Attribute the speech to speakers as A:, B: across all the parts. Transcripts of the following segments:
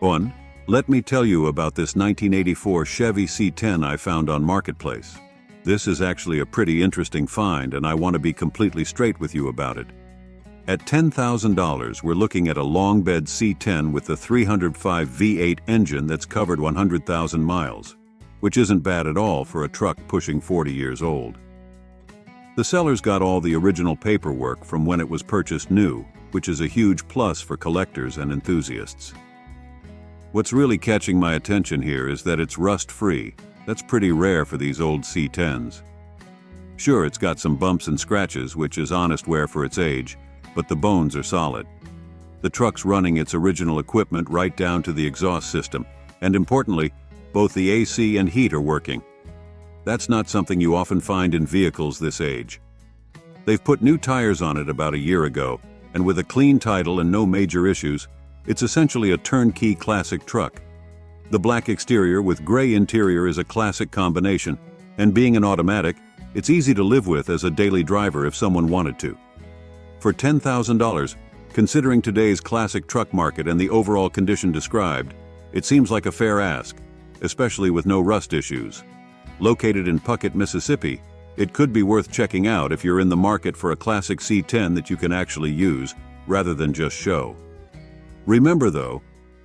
A: 1. Let me tell you about this 1984 Chevy C10 I found on Marketplace. This is actually a pretty interesting find, and I want to be completely straight with you about it. At $10,000, we're looking at a long bed C10 with the 305 V8 engine that's covered 100,000 miles, which isn't bad at all for a truck pushing 40 years old. The seller's got all the original paperwork from when it was purchased new, which is a huge plus for collectors and enthusiasts. What's really catching my attention here is that it's rust-free. That's pretty rare for these old C10s. Sure, it's got some bumps and scratches, which is honest wear for its age, but the bones are solid. The truck's running its original equipment right down to the exhaust system, and importantly, both the AC and heat are working. That's not something you often find in vehicles this age. They've put new tires on it about a year ago, and with a clean title and no major issues, it's essentially a turnkey classic truck. The black exterior with gray interior is a classic combination, and being an automatic, it's easy to live with as a daily driver if someone wanted to. For $10,000, considering today's classic truck market and the overall condition described, it seems like a fair ask, especially with no rust issues. Located in Puckett, Mississippi, it could be worth checking out if you're in the market for a classic C10 that you can actually use, rather than just show. Remember though,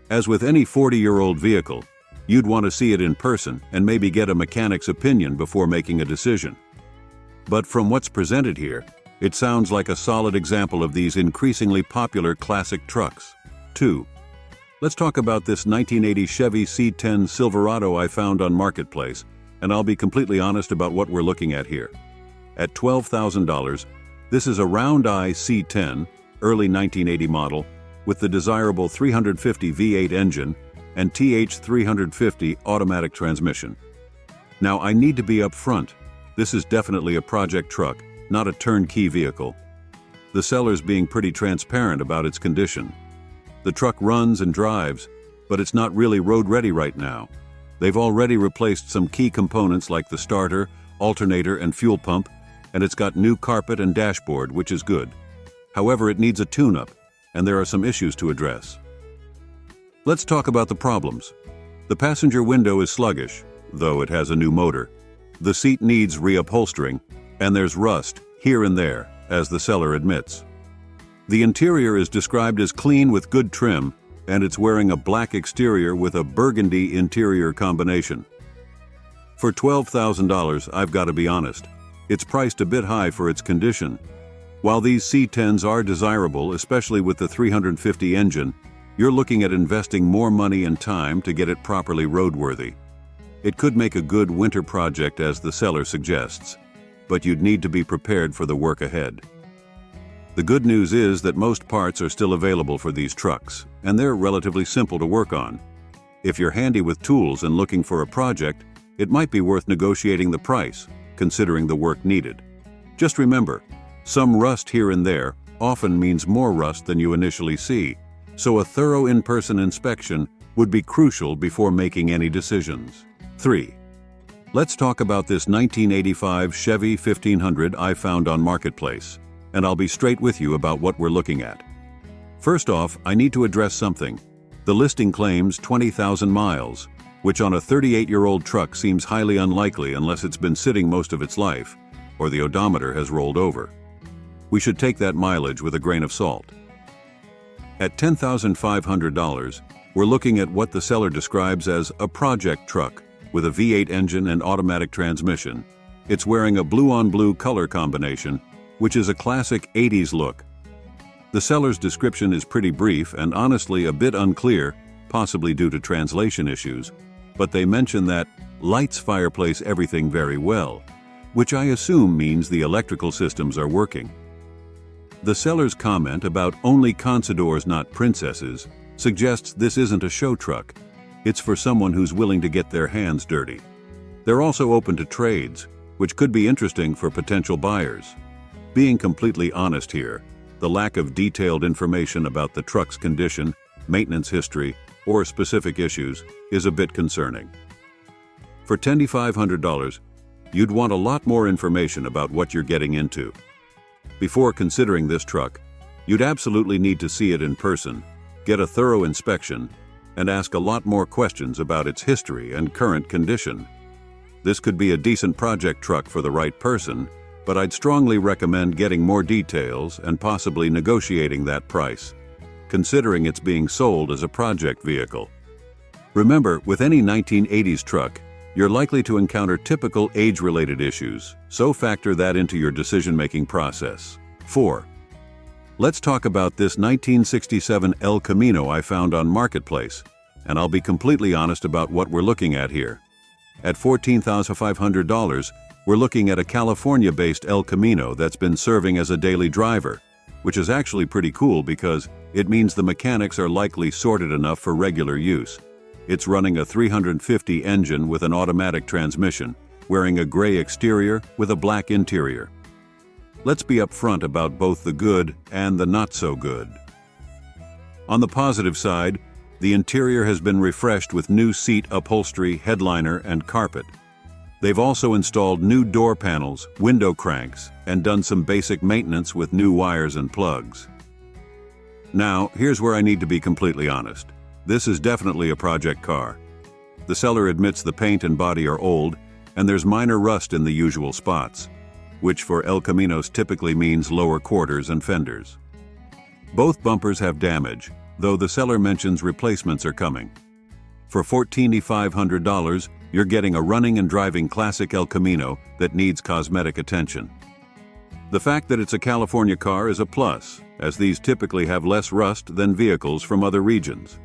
A: as with any 40-year-old vehicle, you'd want to see it in person and maybe get a mechanic's opinion before making a decision. But from what's presented here, it sounds like a solid example of these increasingly popular classic trucks. 2. Let's talk about this 1980 Chevy C10 Silverado I found on Marketplace, and I'll be completely honest about what we're looking at here. At $12,000, this is a round-eye C10, early 1980 model, with the desirable 350 V8 engine and TH350 automatic transmission. Now, I need to be upfront. This is definitely a project truck, not a turnkey vehicle. The seller's being pretty transparent about its condition. The truck runs and drives, but it's not really road-ready right now. They've already replaced some key components like the starter, alternator, and fuel pump, and it's got new carpet and dashboard, which is good. However, it needs a tune-up, and there are some issues to address. Let's talk about the problems. The passenger window is sluggish, though it has a new motor. The seat needs reupholstering, and there's rust here and there, as the seller admits. The interior is described as clean with good trim, and it's wearing a black exterior with a burgundy interior combination. For $12,000, I've got to be honest, it's priced a bit high for its condition. While these C10s are desirable, especially with the 350 engine, you're looking at investing more money and time to get it properly roadworthy. It could make a good winter project, as the seller suggests, but you'd need to be prepared for the work ahead. The good news is that most parts are still available for these trucks, and they're relatively simple to work on. If you're handy with tools and looking for a project, it might be worth negotiating the price, considering the work needed. Just remember, some rust here and there often means more rust than you initially see, so a thorough in-person inspection would be crucial before making any decisions. 3. Let's talk about this 1985 Chevy 1500 I found on Marketplace, and I'll be straight with you about what we're looking at. First off, I need to address something. The listing claims 20,000 miles, which on a 38-year-old truck seems highly unlikely unless it's been sitting most of its life, or the odometer has rolled over. We should take that mileage with a grain of salt. At $10,500, we're looking at what the seller describes as a project truck with a V8 engine and automatic transmission. It's wearing a blue-on-blue color combination, which is a classic 80s look. The seller's description is pretty brief and honestly a bit unclear, possibly due to translation issues, but they mention that lights fireplace everything very well, which I assume means the electrical systems are working. The seller's comment about only consadors, not princesses, suggests this isn't a show truck. It's for someone who's willing to get their hands dirty. They're also open to trades, which could be interesting for potential buyers. Being completely honest here, the lack of detailed information about the truck's condition, maintenance history, or specific issues is a bit concerning. For $2,500, you'd want a lot more information about what you're getting into. Before considering this truck, you'd absolutely need to see it in person, get a thorough inspection, and ask a lot more questions about its history and current condition. This could be a decent project truck for the right person, but I'd strongly recommend getting more details and possibly negotiating that price, considering it's being sold as a project vehicle. Remember, with any 1980s truck, you're likely to encounter typical age-related issues, so factor that into your decision-making process. 4. Let's talk about this 1967 El Camino I found on Marketplace, and I'll be completely honest about what we're looking at here. At $14,500, we're looking at a California-based El Camino that's been serving as a daily driver, which is actually pretty cool because it means the mechanics are likely sorted enough for regular use. It's running a 350 engine with an automatic transmission, wearing a gray exterior with a black interior. Let's be upfront about both the good and the not so good. On the positive side, the interior has been refreshed with new seat upholstery, headliner, and carpet. They've also installed new door panels, window cranks, and done some basic maintenance with new wires and plugs. Now, here's where I need to be completely honest. This is definitely a project car. The seller admits the paint and body are old, and there's minor rust in the usual spots, which for El Caminos typically means lower quarters and fenders. Both bumpers have damage, though the seller mentions replacements are coming. For $14,500, you're getting a running and driving classic El Camino that needs cosmetic attention. The fact that it's a California car is a plus, as these typically have less rust than vehicles from other regions.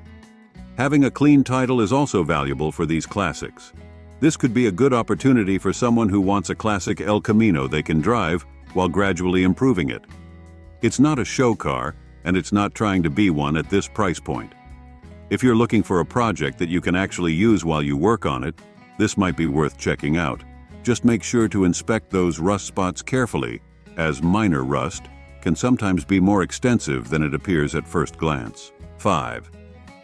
A: Having a clean title is also valuable for these classics. This could be a good opportunity for someone who wants a classic El Camino they can drive while gradually improving it. It's not a show car, and it's not trying to be one at this price point. If you're looking for a project that you can actually use while you work on it, this might be worth checking out. Just make sure to inspect those rust spots carefully, as minor rust can sometimes be more extensive than it appears at first glance. 5.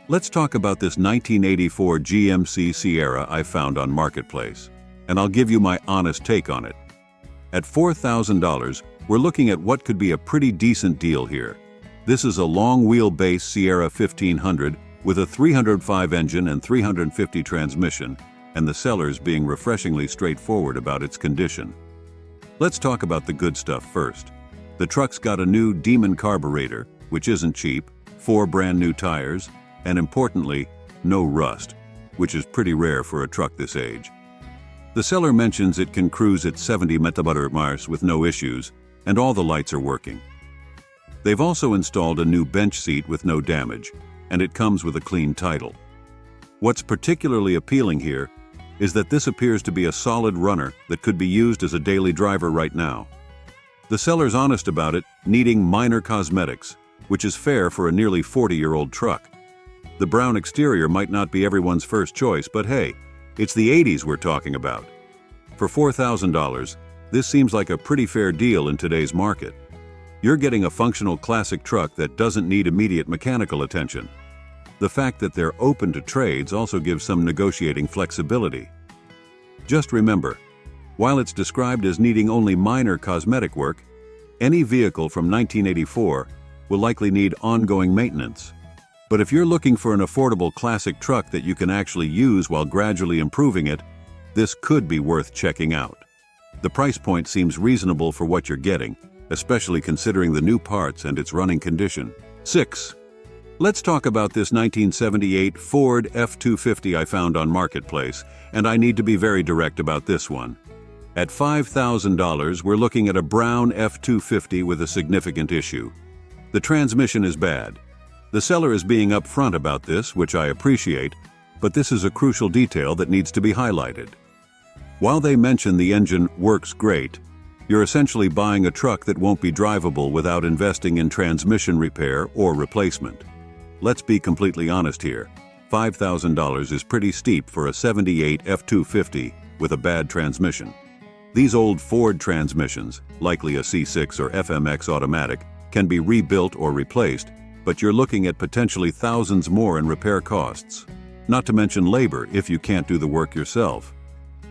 A: Let's talk about this 1984 GMC Sierra I found on Marketplace, and I'll give you my honest take on it. At $4,000, we're looking at what could be a pretty decent deal here. This is a long wheelbase Sierra 1500 with a 305 engine and 350 transmission, and the seller's being refreshingly straightforward about its condition. Let's talk about the good stuff first. The truck's got a new Demon carburetor, which isn't cheap, 4 brand new tires, and importantly, no rust, which is pretty rare for a truck this age. The seller mentions it can cruise at 70 mph with no issues, and all the lights are working. They've also installed a new bench seat with no damage, and it comes with a clean title. What's particularly appealing here is that this appears to be a solid runner that could be used as a daily driver right now. The seller's honest about it, needing minor cosmetics, which is fair for a nearly 40-year-old truck. The brown exterior might not be everyone's first choice, but hey, it's the 80s we're talking about. For $4,000, this seems like a pretty fair deal in today's market. You're getting a functional classic truck that doesn't need immediate mechanical attention. The fact that they're open to trades also gives some negotiating flexibility. Just remember, while it's described as needing only minor cosmetic work, any vehicle from 1984 will likely need ongoing maintenance. But if you're looking for an affordable classic truck that you can actually use while gradually improving it, this could be worth checking out. The price point seems reasonable for what you're getting, especially considering the new parts and its running condition. 6. Let's talk about this 1978 Ford F-250 I found on Marketplace, and I need to be very direct about this one. At $5,000, we're looking at a brown F-250 with a significant issue. The transmission is bad. The seller is being upfront about this, which I appreciate, but this is a crucial detail that needs to be highlighted. While they mention the engine works great, you're essentially buying a truck that won't be drivable without investing in transmission repair or replacement. Let's be completely honest here. $5,000 is pretty steep for a 78 F-250 with a bad transmission. These old Ford transmissions, likely a C6 or FMX automatic, can be rebuilt or replaced, but you're looking at potentially thousands more in repair costs. Not to mention labor if you can't do the work yourself.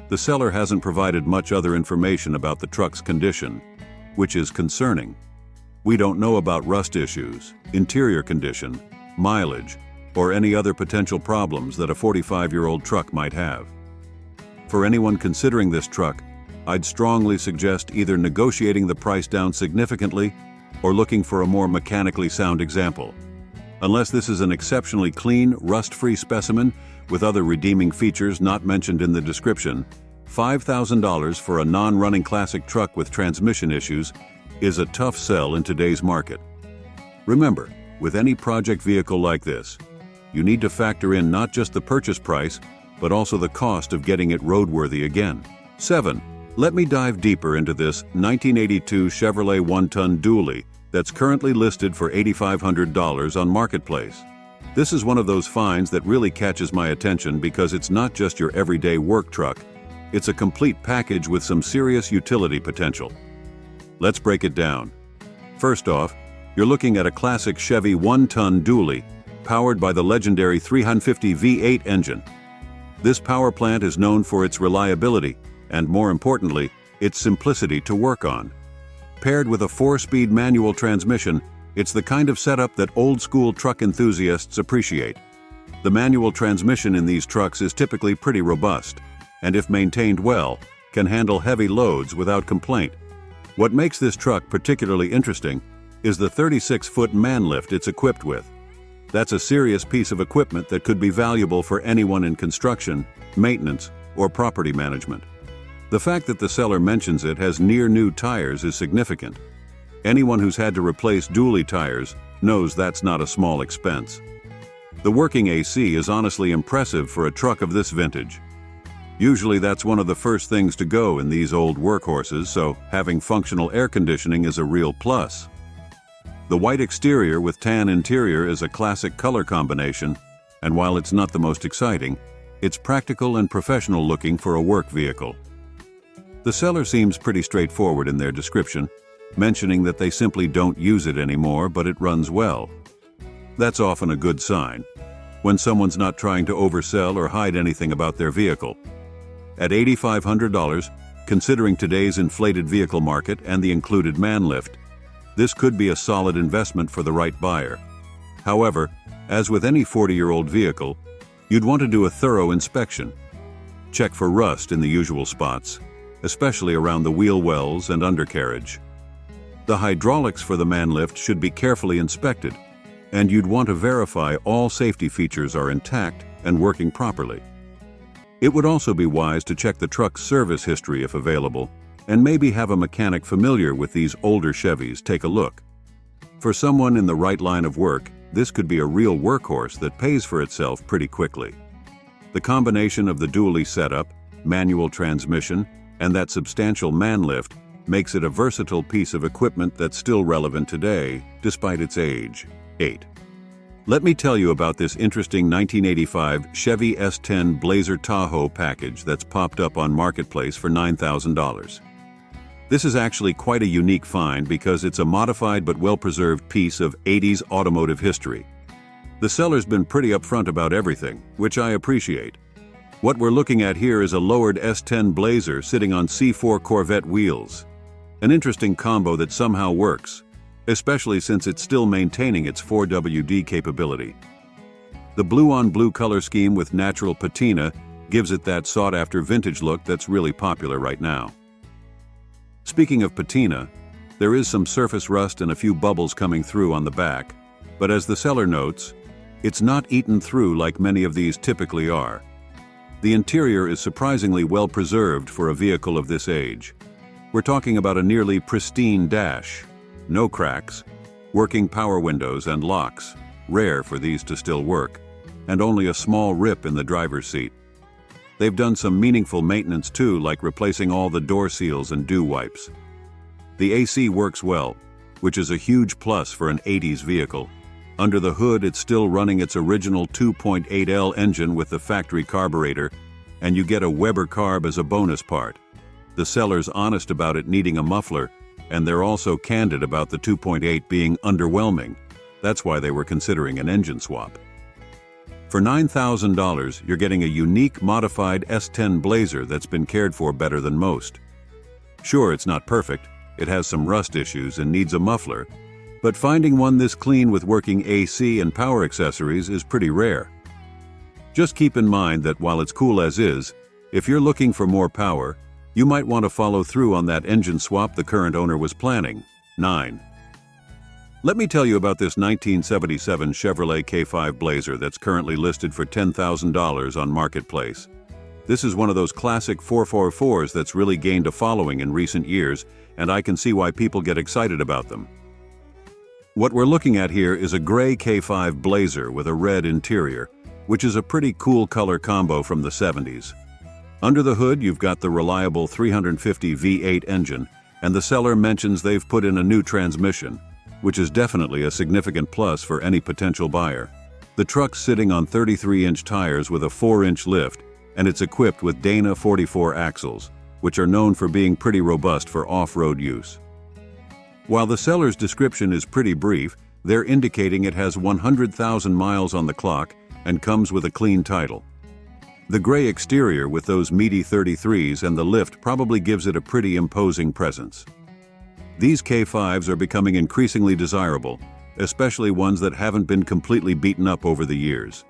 A: The seller hasn't provided much other information about the truck's condition, which is concerning. We don't know about rust issues, interior condition, mileage, or any other potential problems that a 45-year-old truck might have. For anyone considering this truck, I'd strongly suggest either negotiating the price down significantly or looking for a more mechanically sound example. Unless this is an exceptionally clean, rust-free specimen with other redeeming features not mentioned in the description, $5,000 for a non-running classic truck with transmission issues is a tough sell in today's market. Remember, with any project vehicle like this, you need to factor in not just the purchase price, but also the cost of getting it roadworthy again. 7. Let me dive deeper into this 1982 Chevrolet one-ton dually that's currently listed for $8,500 on Marketplace. This is one of those finds that really catches my attention because it's not just your everyday work truck, it's a complete package with some serious utility potential. Let's break it down. First off, you're looking at a classic Chevy one-ton dually powered by the legendary 350 V8 engine. This power plant is known for its reliability and, more importantly, its simplicity to work on. Paired with a 4-speed manual transmission, it's the kind of setup that old-school truck enthusiasts appreciate. The manual transmission in these trucks is typically pretty robust, and if maintained well, can handle heavy loads without complaint. What makes this truck particularly interesting is the 36-foot man lift it's equipped with. That's a serious piece of equipment that could be valuable for anyone in construction, maintenance, or property management. The fact that the seller mentions it has near-new tires is significant. Anyone who's had to replace dually tires knows that's not a small expense. The working AC is honestly impressive for a truck of this vintage. Usually that's one of the first things to go in these old workhorses, so having functional air conditioning is a real plus. The white exterior with tan interior is a classic color combination, and while it's not the most exciting, it's practical and professional looking for a work vehicle. The seller seems pretty straightforward in their description, mentioning that they simply don't use it anymore, but it runs well. That's often a good sign, when someone's not trying to oversell or hide anything about their vehicle. At $8,500, considering today's inflated vehicle market and the included man lift, this could be a solid investment for the right buyer. However, as with any 40-year-old vehicle, you'd want to do a thorough inspection. Check for rust in the usual spots, especially around the wheel wells and undercarriage. The hydraulics for the man lift should be carefully inspected, and you'd want to verify all safety features are intact and working properly. It would also be wise to check the truck's service history if available, and maybe have a mechanic familiar with these older Chevys take a look. For someone in the right line of work, this could be a real workhorse that pays for itself pretty quickly. The combination of the dually setup, manual transmission, and that substantial man lift makes it a versatile piece of equipment that's still relevant today, despite its age. 8. Let me tell you about this interesting 1985 Chevy S10 Blazer Tahoe package that's popped up on Marketplace for $9,000. This is actually quite a unique find because it's a modified but well-preserved piece of 80s automotive history. The seller's been pretty upfront about everything, which I appreciate. What we're looking at here is a lowered S10 Blazer sitting on C4 Corvette wheels. An interesting combo that somehow works, especially since it's still maintaining its 4WD capability. The blue-on-blue color scheme with natural patina gives it that sought-after vintage look that's really popular right now. Speaking of patina, there is some surface rust and a few bubbles coming through on the back, but as the seller notes, it's not eaten through like many of these typically are. The interior is surprisingly well preserved for a vehicle of this age. We're talking about a nearly pristine dash, no cracks, working power windows and locks, rare for these to still work, and only a small rip in the driver's seat. They've done some meaningful maintenance too, like replacing all the door seals and dew wipes. The AC works well, which is a huge plus for an 80s vehicle. Under the hood, it's still running its original 2.8L engine with the factory carburetor, and you get a Weber carb as a bonus part. The seller's honest about it needing a muffler, and they're also candid about the 2.8 being underwhelming. That's why they were considering an engine swap. For $9,000, you're getting a unique modified S10 Blazer that's been cared for better than most. Sure, it's not perfect, it has some rust issues and needs a muffler, But finding one this clean with working AC and power accessories is pretty rare. Just keep in mind that while it's cool as is, if you're looking for more power, you might want to follow through on that engine swap the current owner was planning. 9. Let me tell you about this 1977 Chevrolet K5 Blazer that's currently listed for $10,000 on Marketplace. This is one of those classic 4x4s that's really gained a following in recent years, and I can see why people get excited about them. What we're looking at here is a gray K5 Blazer with a red interior, which is a pretty cool color combo from the 70s. Under the hood, you've got the reliable 350 V8 engine, and the seller mentions they've put in a new transmission, which is definitely a significant plus for any potential buyer. The truck's sitting on 33-inch tires with a 4-inch lift, and it's equipped with Dana 44 axles, which are known for being pretty robust for off-road use. While the seller's description is pretty brief, they're indicating it has 100,000 miles on the clock and comes with a clean title. The gray exterior with those meaty 33s and the lift probably gives it a pretty imposing presence. These K5s are becoming increasingly desirable, especially ones that haven't been completely beaten up over the years.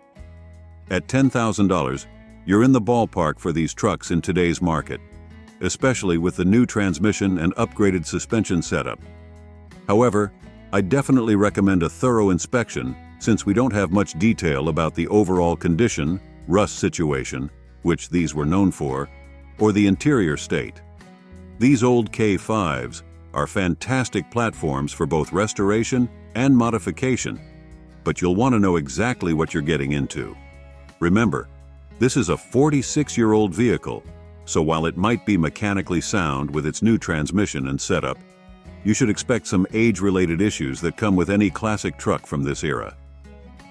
A: At $10,000, you're in the ballpark for these trucks in today's market, especially with the new transmission and upgraded suspension setup. However, I definitely recommend a thorough inspection since we don't have much detail about the overall condition, rust situation, which these were known for, or the interior state. These old K5s are fantastic platforms for both restoration and modification, but you'll want to know exactly what you're getting into. Remember, this is a 46-year-old vehicle, so while it might be mechanically sound with its new transmission and setup, you should expect some age-related issues that come with any classic truck from this era.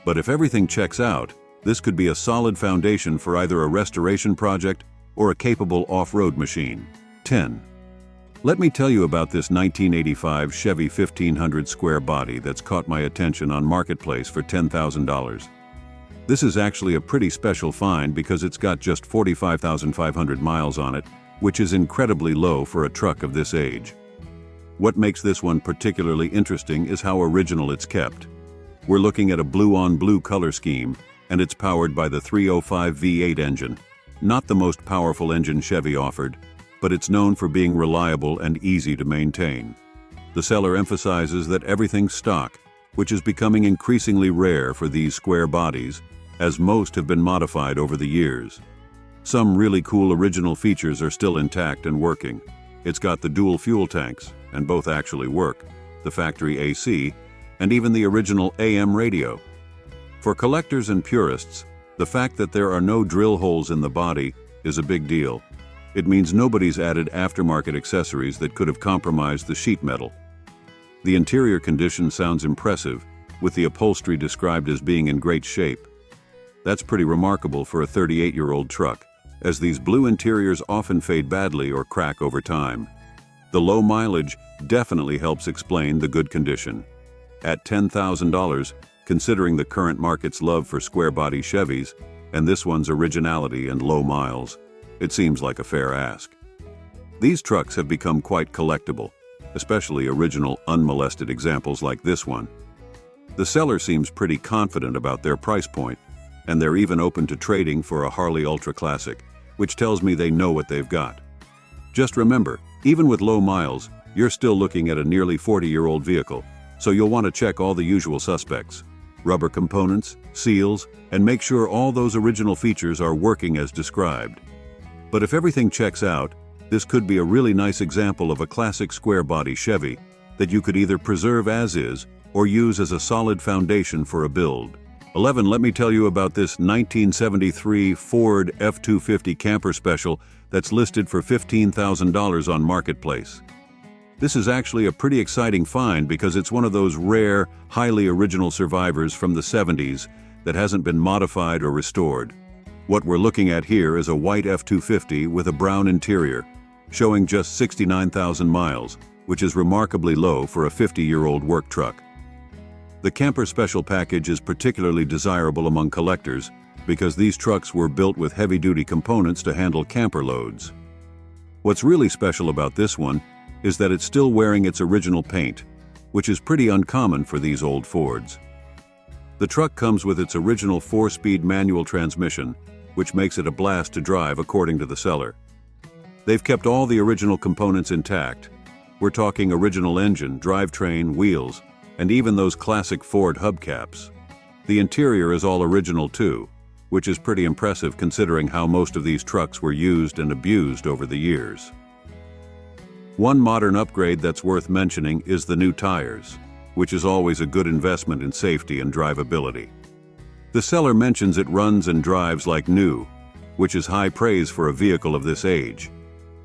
A: But if everything checks out, this could be a solid foundation for either a restoration project or a capable off-road machine. 10. Let me tell you about this 1985 Chevy 1500 square body that's caught my attention on Marketplace for $10,000. This is actually a pretty special find because it's got just 45,500 miles on it, which is incredibly low for a truck of this age. What makes this one particularly interesting is how original it's kept. We're looking at a blue-on-blue color scheme, and it's powered by the 305 V8 engine. Not the most powerful engine Chevy offered, but it's known for being reliable and easy to maintain. The seller emphasizes that everything's stock, which is becoming increasingly rare for these square bodies, as most have been modified over the years. Some really cool original features are still intact and working. It's got the dual fuel tanks, and both actually work, the factory AC, and even the original AM radio. For collectors and purists, the fact that there are no drill holes in the body is a big deal. It means nobody's added aftermarket accessories that could have compromised the sheet metal. The interior condition sounds impressive, with the upholstery described as being in great shape. That's pretty remarkable for a 38-year-old truck, as these blue interiors often fade badly or crack over time. The low mileage definitely helps explain the good condition. At $10,000, considering the current market's love for square-body Chevys, and this one's originality and low miles, it seems like a fair ask. These trucks have become quite collectible, especially original, unmolested examples like this one. The seller seems pretty confident about their price point, and they're even open to trading for a Harley Ultra Classic, which tells me they know what they've got. Just remember, even with low miles, you're still looking at a nearly 40-year-old vehicle, so you'll want to check all the usual suspects: rubber components, seals, and make sure all those original features are working as described. But if everything checks out, this could be a really nice example of a classic square-body Chevy that you could either preserve as is or use as a solid foundation for a build. 11. Let me tell you about this 1973 Ford F-250 Camper Special that's listed for $15,000 on Marketplace. This is actually a pretty exciting find because it's one of those rare, highly original survivors from the 70s that hasn't been modified or restored. What we're looking at here is a white F-250 with a brown interior, showing just 69,000 miles, which is remarkably low for a 50-year-old work truck. The Camper Special package is particularly desirable among collectors because these trucks were built with heavy-duty components to handle camper loads. What's really special about this one is that it's still wearing its original paint. which is pretty uncommon for these old Fords. The truck comes with its original 4-speed manual transmission, which makes it a blast to drive according to the seller. They've kept all the original components intact. We're talking original engine, drivetrain, wheels, and even those classic Ford hubcaps. The interior is all original too, which is pretty impressive considering how most of these trucks were used and abused over the years. One modern upgrade that's worth mentioning is the new tires, which is always a good investment in safety and drivability. The seller mentions it runs and drives like new, which is high praise for a vehicle of this age.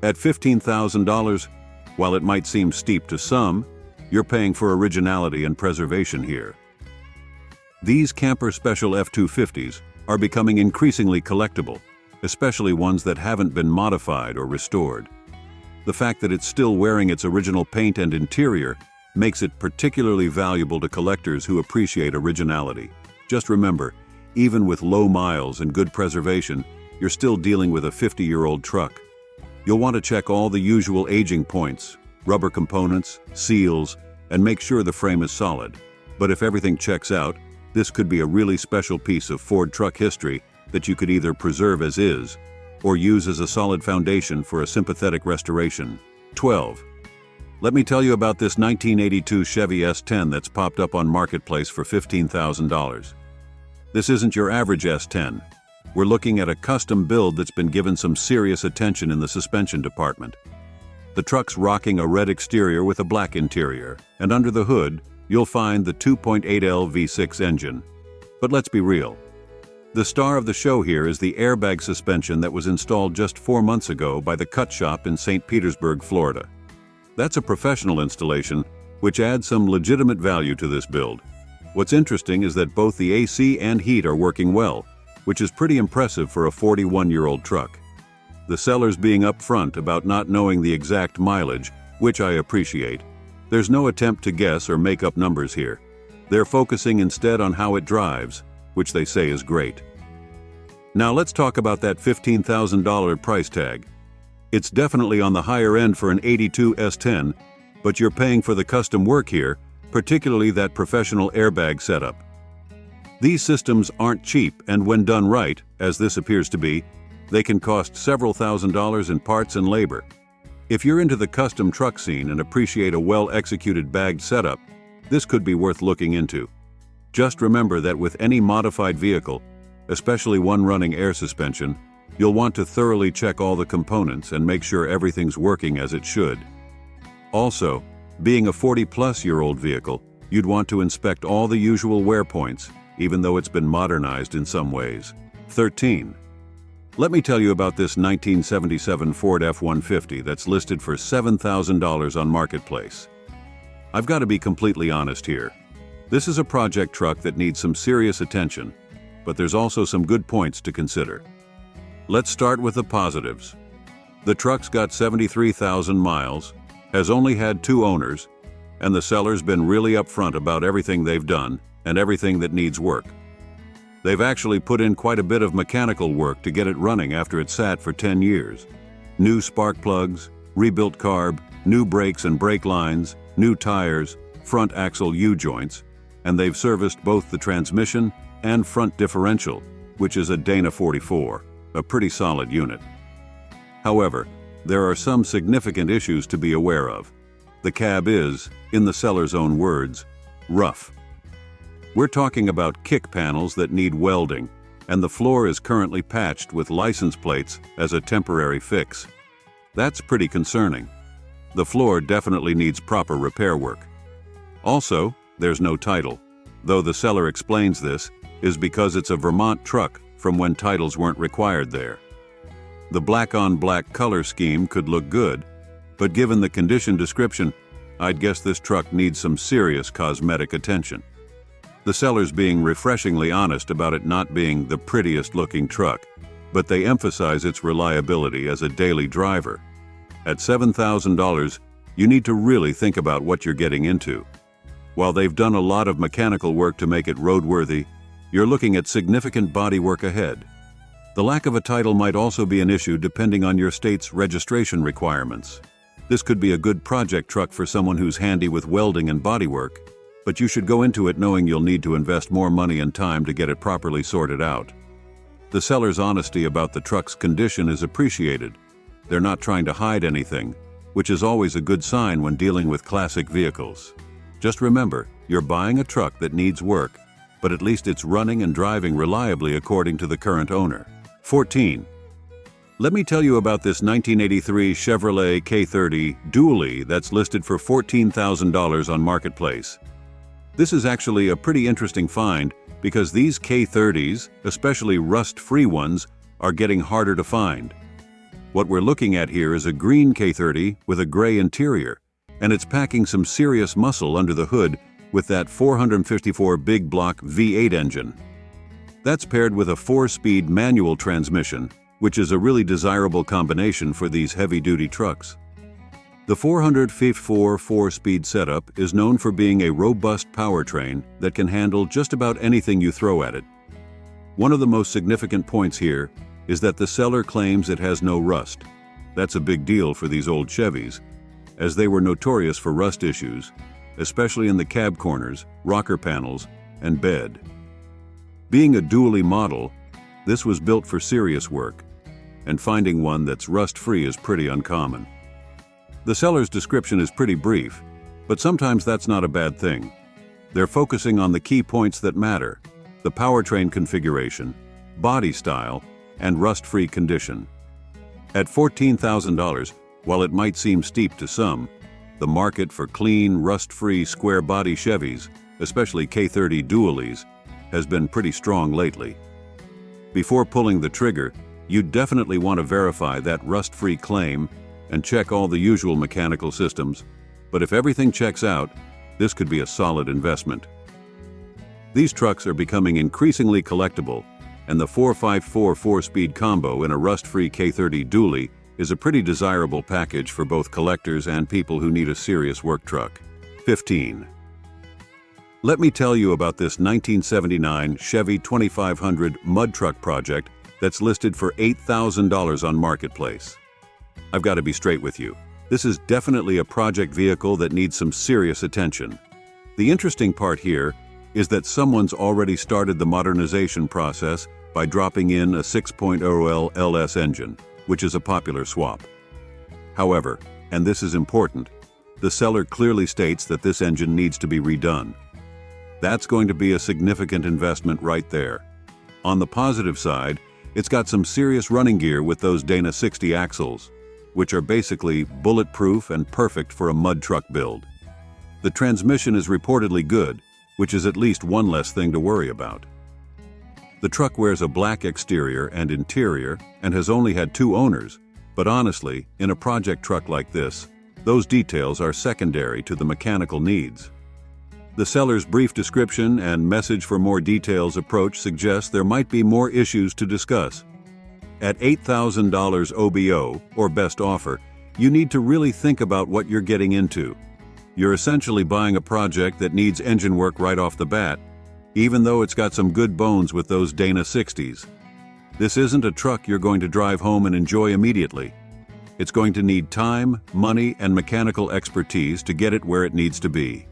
A: At $15,000, while it might seem steep to some, you're paying for originality and preservation here. These camper special F-250s are becoming increasingly collectible, especially ones that haven't been modified or restored. The fact that it's still wearing its original paint and interior makes it particularly valuable to collectors who appreciate originality. Just remember, even with low miles and good preservation, you're still dealing with a 50-year-old truck. You'll want to check all the usual aging points, rubber components, seals, and make sure the frame is solid. But if everything checks out, this could be a really special piece of Ford truck history that you could either preserve as is or use as a solid foundation for a sympathetic restoration. 12. Let me tell you about this 1982 Chevy S10 that's popped up on Marketplace for $15,000. This isn't your average S10. We're looking at a custom build that's been given some serious attention in the suspension department. The truck's rocking a red exterior with a black interior, and under the hood, you'll find the 2.8L V6 engine. But let's be real. The star of the show here is the airbag suspension that was installed just 4 months ago by the Cut Shop in St. Petersburg, Florida. That's a professional installation, which adds some legitimate value to this build. What's interesting is that both the AC and heat are working well, which is pretty impressive for a 41-year-old truck. The seller's being upfront about not knowing the exact mileage, which I appreciate. There's no attempt to guess or make up numbers here. They're focusing instead on how it drives, which they say is great. Now let's talk about that $15,000 price tag. It's definitely on the higher end for an 82 S10, but you're paying for the custom work here, particularly that professional airbag setup. These systems aren't cheap, and when done right, as this appears to be, they can cost several $1,000s in parts and labor. If you're into the custom truck scene and appreciate a well-executed bagged setup, this could be worth looking into. Just remember that with any modified vehicle, especially one running air suspension, you'll want to thoroughly check all the components and make sure everything's working as it should. Also, being a 40-plus-year-old vehicle, you'd want to inspect all the usual wear points, even though it's been modernized in some ways. 13. Let me tell you about this 1977 Ford F-150 that's listed for $7,000 on Marketplace. I've got to be completely honest here. This is a project truck that needs some serious attention, but there's also some good points to consider. Let's start with the positives. The truck's got 73,000 miles, has only had 2 owners, and the seller's been really upfront about everything they've done and everything that needs work. They've actually put in quite a bit of mechanical work to get it running after it sat for 10 years. New spark plugs, rebuilt carb, new brakes and brake lines, new tires, front axle U-joints, and they've serviced both the transmission and front differential, which is a Dana 44, a pretty solid unit. However, there are some significant issues to be aware of. The cab is, in the seller's own words, rough. We're talking about kick panels that need welding, and the floor is currently patched with license plates as a temporary fix. That's pretty concerning. The floor definitely needs proper repair work. Also, there's no title, though the seller explains this is because it's a Vermont truck from when titles weren't required there. The black-on-black color scheme could look good, but given the condition description, I'd guess this truck needs some serious cosmetic attention. The seller's being refreshingly honest about it not being the prettiest-looking truck, but they emphasize its reliability as a daily driver. At $7,000, you need to really think about what you're getting into. While they've done a lot of mechanical work to make it roadworthy, you're looking at significant bodywork ahead. The lack of a title might also be an issue depending on your state's registration requirements. This could be a good project truck for someone who's handy with welding and bodywork, but you should go into it knowing you'll need to invest more money and time to get it properly sorted out. The seller's honesty about the truck's condition is appreciated. They're not trying to hide anything, which is always a good sign when dealing with classic vehicles. Just remember, you're buying a truck that needs work, but at least it's running and driving reliably according to the current owner. 14. Let me tell you about this 1983 Chevrolet K30 Dually that's listed for $14,000 on Marketplace. This is actually a pretty interesting find because these K30s, especially rust-free ones, are getting harder to find. What we're looking at here is a green K30 with a gray interior, and it's packing some serious muscle under the hood with that 454 big block V8 engine. That's paired with a 4-speed manual transmission, which is a really desirable combination for these heavy-duty trucks. The 454 4-speed setup is known for being a robust powertrain that can handle just about anything you throw at it. One of the most significant points here is that the seller claims it has no rust. That's a big deal for these old Chevys, as they were notorious for rust issues, especially in the cab corners, rocker panels, and bed. Being a dually model, this was built for serious work, and finding one that's rust-free is pretty uncommon. The seller's description is pretty brief, but sometimes that's not a bad thing. They're focusing on the key points that matter: the powertrain configuration, body style, and rust-free condition. At $14,000, while it might seem steep to some, the market for clean, rust-free square-body Chevys, especially K30 Duallys, has been pretty strong lately. Before pulling the trigger, you definitely want to verify that rust-free claim and check all the usual mechanical systems, but if everything checks out, this could be a solid investment. These trucks are becoming increasingly collectible, and the 454 4-speed combo in a rust-free K30 Dually is a pretty desirable package for both collectors and people who need a serious work truck. 15. Let me tell you about this 1979 Chevy 2500 mud truck project that's listed for $8,000 on Marketplace. I've got to be straight with you. This is definitely a project vehicle that needs some serious attention. The interesting part here is that someone's already started the modernization process by dropping in a 6.0L LS engine, which is a popular swap. However, and this is important, the seller clearly states that this engine needs to be redone. That's going to be a significant investment right there. On the positive side, it's got some serious running gear with those Dana 60 axles, which are basically bulletproof and perfect for a mud truck build. The transmission is reportedly good, which is at least one less thing to worry about. The truck wears a black exterior and interior and has only had 2 owners, but honestly, in a project truck like this, those details are secondary to the mechanical needs. The seller's brief description and message for more details approach suggests there might be more issues to discuss. At $8,000 OBO, or best offer, you need to really think about what you're getting into. You're essentially buying a project that needs engine work right off the bat, even though it's got some good bones with those Dana 60s. This isn't a truck you're going to drive home and enjoy immediately. It's going to need time, money, and mechanical expertise to get it where it needs to be.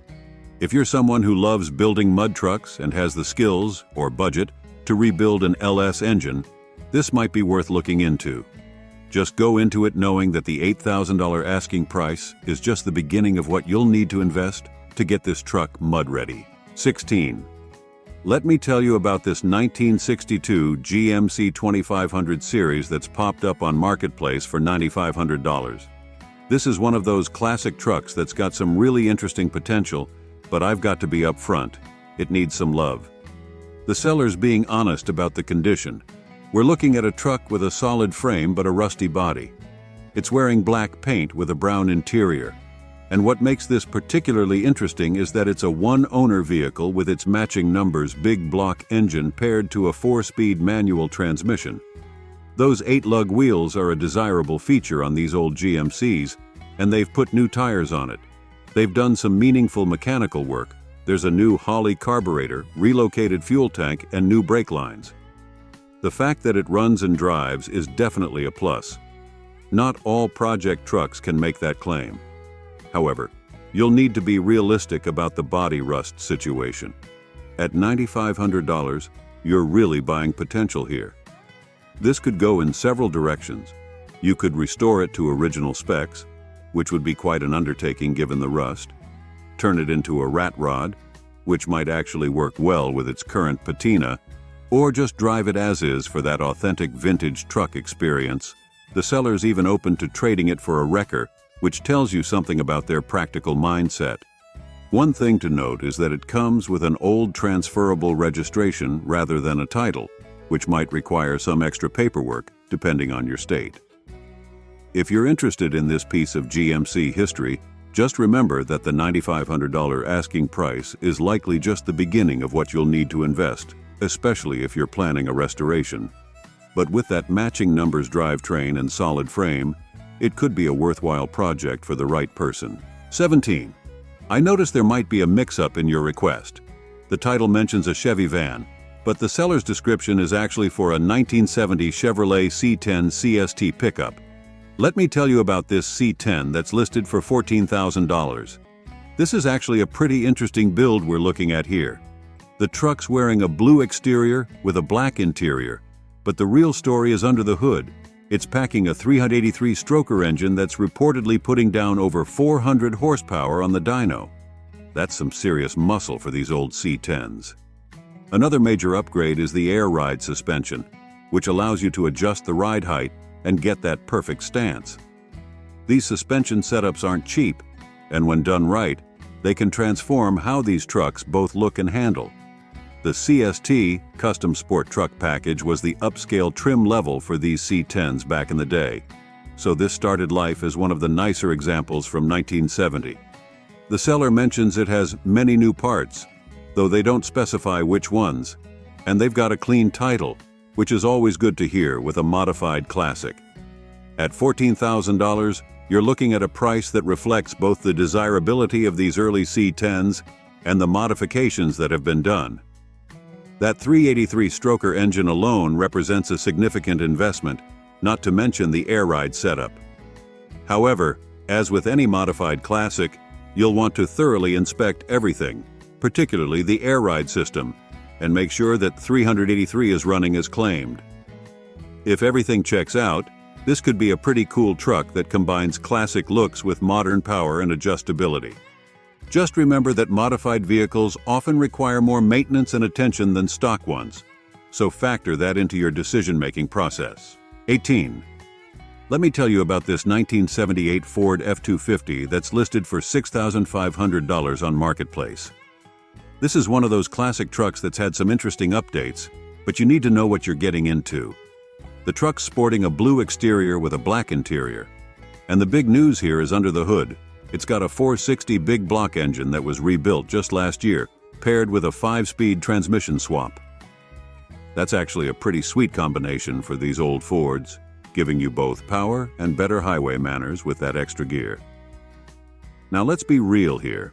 A: If you're someone who loves building mud trucks and has the skills, or budget, to rebuild an LS engine, this might be worth looking into. Just go into it knowing that the $8,000 asking price is just the beginning of what you'll need to invest to get this truck mud-ready. 16. Let me tell you about this 1962 GMC 2500 series that's popped up on Marketplace for $9,500. This is one of those classic trucks that's got some really interesting potential, but I've got to be upfront. It needs some love. The seller's being honest about the condition. We're looking at a truck with a solid frame but a rusty body. It's wearing black paint with a brown interior. And what makes this particularly interesting is that it's a one-owner vehicle with its matching numbers big block engine paired to a 4-speed manual transmission. Those 8-lug wheels are a desirable feature on these old GMCs, and they've put new tires on it. They've done some meaningful mechanical work. There's a new Holley carburetor, relocated fuel tank, and new brake lines. The fact that it runs and drives is definitely a plus. Not all project trucks can make that claim. However, you'll need to be realistic about the body rust situation. At $9,500, you're really buying potential here. This could go in several directions. You could restore it to original specs, which would be quite an undertaking given the rust, turn it into a rat rod, which might actually work well with its current patina, or just drive it as is for that authentic vintage truck experience. The seller's even open to trading it for a wrecker, which tells you something about their practical mindset. One thing to note is that it comes with an old transferable registration rather than a title, which might require some extra paperwork depending on your state. If you're interested in this piece of GMC history, just remember that the $9,500 asking price is likely just the beginning of what you'll need to invest, especially if you're planning a restoration. But with that matching numbers drivetrain and solid frame, it could be a worthwhile project for the right person. 17. I noticed there might be a mix-up in your request. The title mentions a Chevy van, but the seller's description is actually for a 1970 Chevrolet C10 CST pickup. Let me tell you about this C10 that's listed for $14,000. This is actually a pretty interesting build we're looking at here. The truck's wearing a blue exterior with a black interior, but the real story is under the hood. It's packing a 383 stroker engine that's reportedly putting down over 400 horsepower on the dyno. That's some serious muscle for these old C10s. Another major upgrade is the Air Ride suspension, which allows you to adjust the ride height and get that perfect stance. These suspension setups aren't cheap, and when done right, they can transform how these trucks both look and handle. The CST Custom Sport Truck Package was the upscale trim level for these C10s back in the day, so this started life as one of the nicer examples from 1970. The seller mentions it has many new parts, though they don't specify which ones, and they've got a clean title, which is always good to hear with a modified classic. At $14,000, you're looking at a price that reflects both the desirability of these early C10s and the modifications that have been done. That 383 stroker engine alone represents a significant investment, not to mention the Air Ride setup. However, as with any modified classic, you'll want to thoroughly inspect everything, particularly the Air Ride system, and make sure that 383 is running as claimed. If everything checks out, this could be a pretty cool truck that combines classic looks with modern power and adjustability. Just remember that modified vehicles often require more maintenance and attention than stock ones, so factor that into your decision-making process. 18. Let me tell you about this 1978 Ford F-250 that's listed for $6,500 on Marketplace. This is one of those classic trucks that's had some interesting updates, but you need to know what you're getting into. The truck's sporting a blue exterior with a black interior. And the big news here is under the hood. It's got a 460 big block engine that was rebuilt just last year, paired with a 5-speed transmission swap. That's actually a pretty sweet combination for these old Fords, giving you both power and better highway manners with that extra gear. Now let's be real here.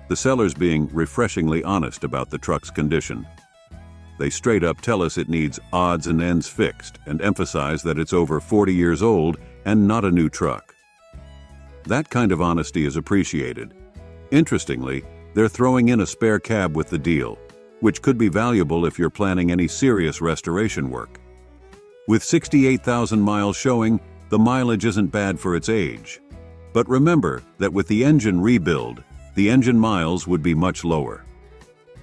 A: The seller's being refreshingly honest about the truck's condition. They straight up tell us it needs odds and ends fixed and emphasize that it's over 40 years old and not a new truck. That kind of honesty is appreciated. Interestingly, they're throwing in a spare cab with the deal, which could be valuable if you're planning any serious restoration work. With 68,000 miles showing, the mileage isn't bad for its age. But remember that with the engine rebuild, the engine miles would be much lower.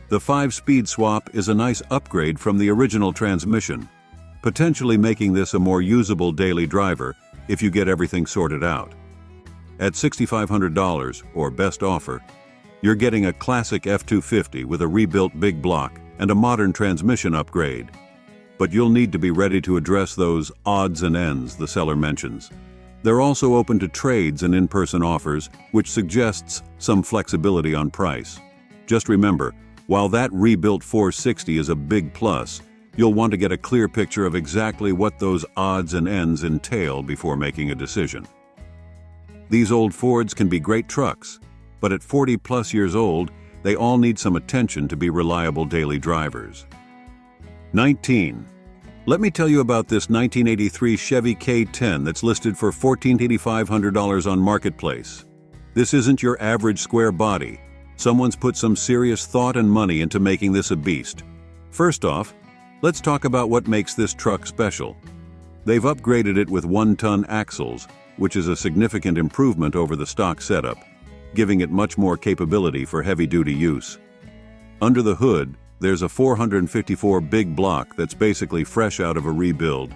A: The 5-speed swap is a nice upgrade from the original transmission, potentially making this a more usable daily driver if you get everything sorted out. At $6,500, or best offer, you're getting a classic F-250 with a rebuilt big block and a modern transmission upgrade. But you'll need to be ready to address those odds and ends the seller mentions. They're also open to trades and in-person offers, which suggests some flexibility on price. Just remember, while that rebuilt 460 is a big plus, you'll want to get a clear picture of exactly what those odds and ends entail before making a decision. These old Fords can be great trucks, but at 40+ years old, they all need some attention to be reliable daily drivers. 19. Let me tell you about this 1983 Chevy K10 that's listed for $14,500 on Marketplace. This isn't your average square body. Someone's put some serious thought and money into making this a beast. First off, let's talk about what makes this truck special. They've upgraded it with 1-ton axles, which is a significant improvement over the stock setup, giving it much more capability for heavy-duty use. Under the hood, there's a 454 big block that's basically fresh out of a rebuild.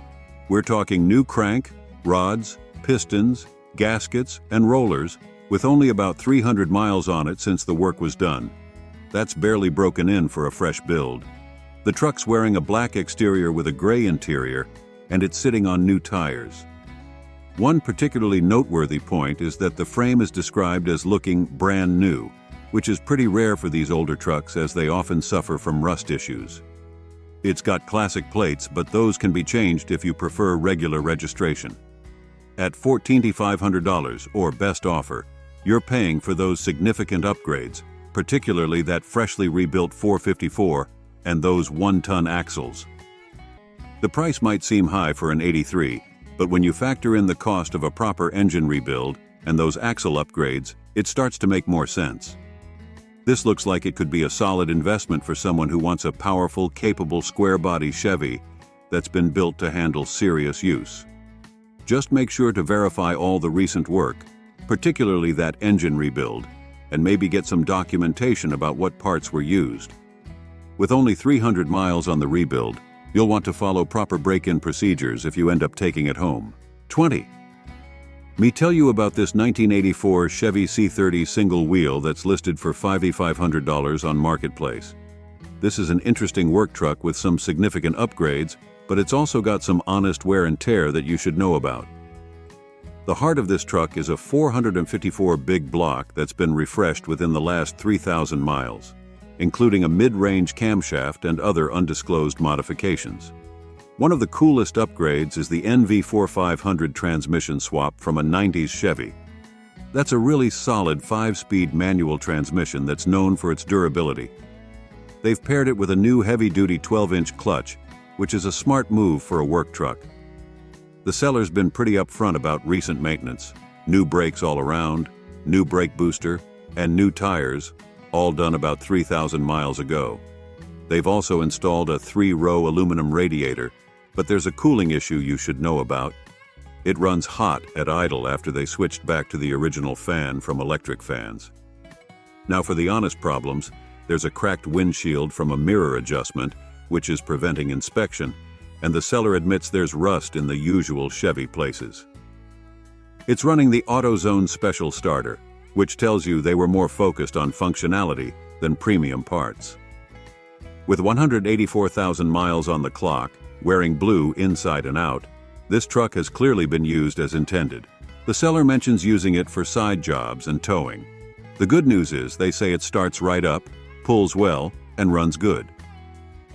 A: We're talking new crank, rods, pistons, gaskets, and rollers, with only about 300 miles on it since the work was done. That's barely broken in for a fresh build. The truck's wearing a black exterior with a gray interior, and it's sitting on new tires. One particularly noteworthy point is that the frame is described as looking brand new, which is pretty rare for these older trucks as they often suffer from rust issues. It's got classic plates, but those can be changed if you prefer regular registration. At $14,500 or best offer, you're paying for those significant upgrades, particularly that freshly rebuilt 454 and those 1-ton axles. The price might seem high for an 83, but when you factor in the cost of a proper engine rebuild and those axle upgrades, it starts to make more sense. This looks like it could be a solid investment for someone who wants a powerful, capable square-body Chevy that's been built to handle serious use. Just make sure to verify all the recent work, particularly that engine rebuild, and maybe get some documentation about what parts were used. With only 300 miles on the rebuild, you'll want to follow proper break-in procedures if you end up taking it home. 20. Me tell you about this 1984 Chevy C30 single wheel that's listed for $5,500 on Marketplace. This is an interesting work truck with some significant upgrades, but it's also got some honest wear and tear that you should know about. The heart of this truck is a 454 big block that's been refreshed within the last 3,000 miles, including a mid-range camshaft and other undisclosed modifications. One of the coolest upgrades is the NV4500 transmission swap from a 90s Chevy. That's a really solid 5-speed manual transmission that's known for its durability. They've paired it with a new heavy-duty 12-inch clutch, which is a smart move for a work truck. The seller's been pretty upfront about recent maintenance, new brakes all around, new brake booster, and new tires, all done about 3,000 miles ago. They've also installed a 3-row aluminum radiator, but there's a cooling issue you should know about. It runs hot at idle after they switched back to the original fan from electric fans. Now for the honest problems, there's a cracked windshield from a mirror adjustment, which is preventing inspection, and the seller admits there's rust in the usual Chevy places. It's running the AutoZone Special Starter, which tells you they were more focused on functionality than premium parts. With 184,000 miles on the clock, wearing blue inside and out, this truck has clearly been used as intended. The seller mentions using it for side jobs and towing. The good news is they say it starts right up, pulls well, and runs good.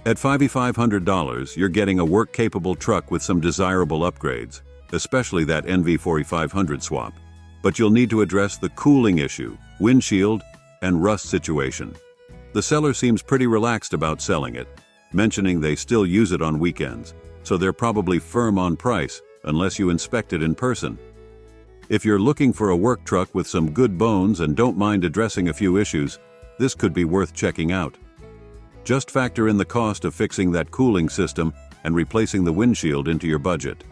A: At $5,500, you're getting a work-capable truck with some desirable upgrades, especially that NV4500 swap. But you'll need to address the cooling issue, windshield, and rust situation. The seller seems pretty relaxed about selling it, mentioning they still use it on weekends, so they're probably firm on price unless you inspect it in person. If you're looking for a work truck with some good bones and don't mind addressing a few issues, this could be worth checking out. Just factor in the cost of fixing that cooling system and replacing the windshield into your budget.